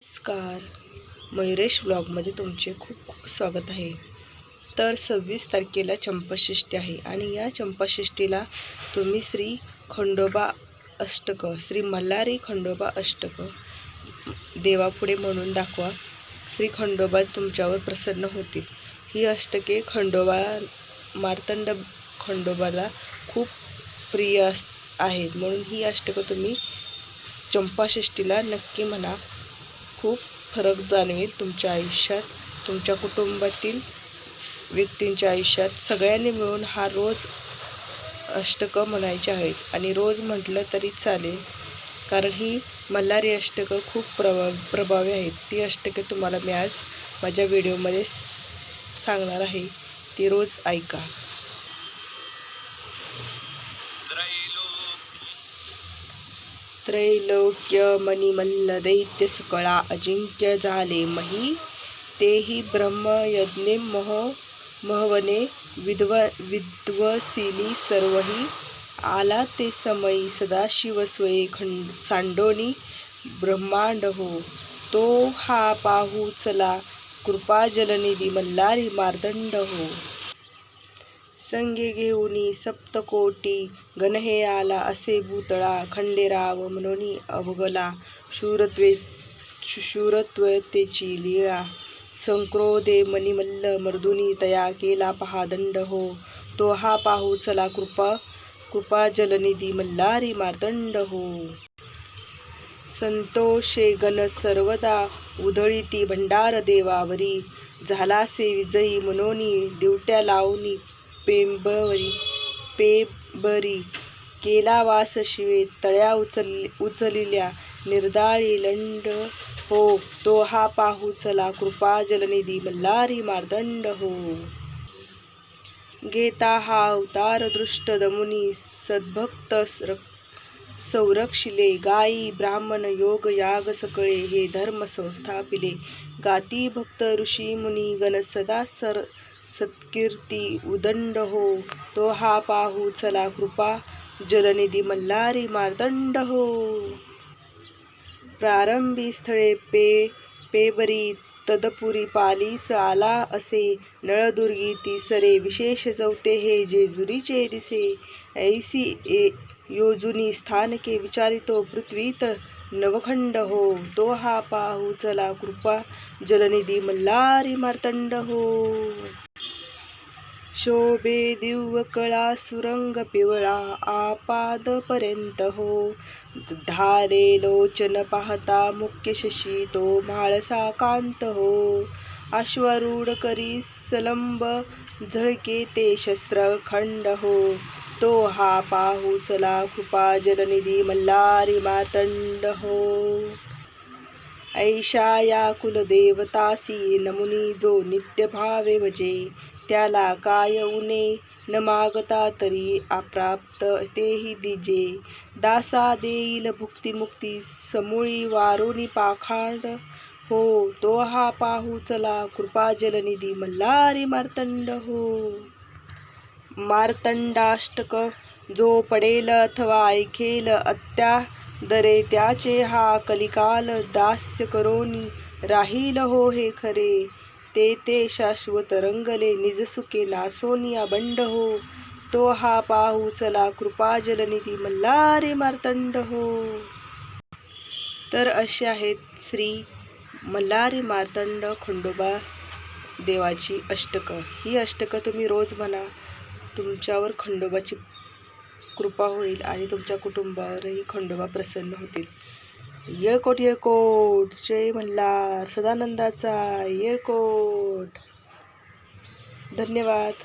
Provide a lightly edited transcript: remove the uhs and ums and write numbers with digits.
नमस्कार, मयुरेश व्लॉगमध्ये तुमचे खूप खूप स्वागत आहे। तर 26 तारखेला चंपाषष्ठी आहे आणि या चंपाषष्ठीला तुम्ही श्री खंडोबा अष्टक, श्री मल्हारी खंडोबा अष्टक देवापुढे म्हणून दाखवा। श्री खंडोबा तुमच्यावर प्रसन्न होतील। ही अष्टके मार्तंड खंडोबाला खूप प्रिय आहेत, म्हणून ही अष्टकं तुम्ही चंपाषष्ठीला नक्की म्हणा। खूप फरक जाणवेल तुमच्या आयुष्यात, तुमच्या कुटुंबातील व्यक्तींच्या आयुष्यात। सगळ्यांनी मिळून हा रोज अष्टकं म्हणायचे आहेत आणि रोज म्हटलं तरी चालेल, कारण ही मल्हारी अष्टकं खूप प्रभावी आहेत। ती अष्टके तुम्हाला मी आज माझ्या व्हिडिओमध्ये सांगणार आहे, ती रोज ऐका। त्रैलोक्य मणिमल्ल दैत्य सकळा अजिंक्य झाले मही, तेही ब्रह्म यज्ञे महवने विद्वसिली सर्वही, आला ते समयी सदाशिव स्वये सांडोनी ब्रह्मांड हो, तो हा पाहू चला कृपा जलनिधी मल्हारी मार्तंड हो। संगे घेऊनी सप्तकोटी गण हे आला, असे भूतळा खंडेराव म्हणून अवगला, शूरत्वतेची लीळा संक्रोधे मणिमल्ल मर्दुनी तया केला पहा दंड हो, तो हा पाहू चला कृपा जलनिधी मल्हारी मार्तंड हो। संतोषे गण सर्वदा उधळीती भंडार देवावरी, झालासे विजयी मनोनी दिवट्या लावणी पेबरी, केला वास शिवे तळ्या उचलिल्या निर्दाळी लंड हो, तो हा पाहू चला कृपा जलनिधी मल्हारी मार्तंड हो। घेता हा अवतार दृष्ट दमुनी सद्भक्त संरक्षिले, गायी ब्राह्मण योग याग सकळे हे धर्म संस्थापिले, गाती भक्त ऋषी मुनी गण सदा सत्कीर्ती उदंड हो, तो हा पाहू चला कृपा जलनिधी मल्हारी मार्तंड हो। प्रारंभी स्थळे पेबरी तदपुरी पालीस आला असे, नळदुर्गी तिसरे विशेष चौथे हे जेजुरीचे दिसे, ऐसी योजुनी स्थानके विचारितो पृथ्वीत नवखंड हो, तो हा पाहू चला कृपा जलनिधी मल्हारी मार्तंड हो। शोभे दिव्य कळा सुरंग पिवळा आपादपर्यंत हो, धारे लोचन पाहता मुख्य शशी तो म्हाळसा कांत हो, अश्वारूढ करी सलंब झळके ते शस्त्रखंड हो, तो हा पाहू चला कृपा जलनिधी मल्हारी मार्तंड हो। ऐशा या कुलदेवतासी नमुनी जो नित्य भावे भजे, त्याला काय उणे न मागता तरी अप्राप्त तेही दिजे, दासा देईल भुक्तिमुक्ती समूळी वारुणी पाखांड हो, तो हा पाहू चला कृपा जलनिधी मल्हारी मार्तंड हो। मार्तंडाष्टक जो पडेल अथवा ऐकेल अत्यादरे, त्याचे हा कलिकाल दास्य करोनी राहील हो हे खरे, ते शाश्वत रंगले निजसुखे नासोनी अबंड हो, तो हा पाहू चला कृपा जलनिधी मल्हारी मार्तंड हो। तर अशी आहेत श्री मल्हारी मार्तंड खंडोबा देवाची अष्टकं। ही अष्टकं तुम्ही रोज म्हणा, तुमच्यावर खंडोबाची कृपा होईल आणि तुमच्या कुटुंबावरही खंडोबा प्रसन्न होतील। येळकोट येळकोट, जय मल्हार, सदानंदाचा येळकोट। धन्यवाद।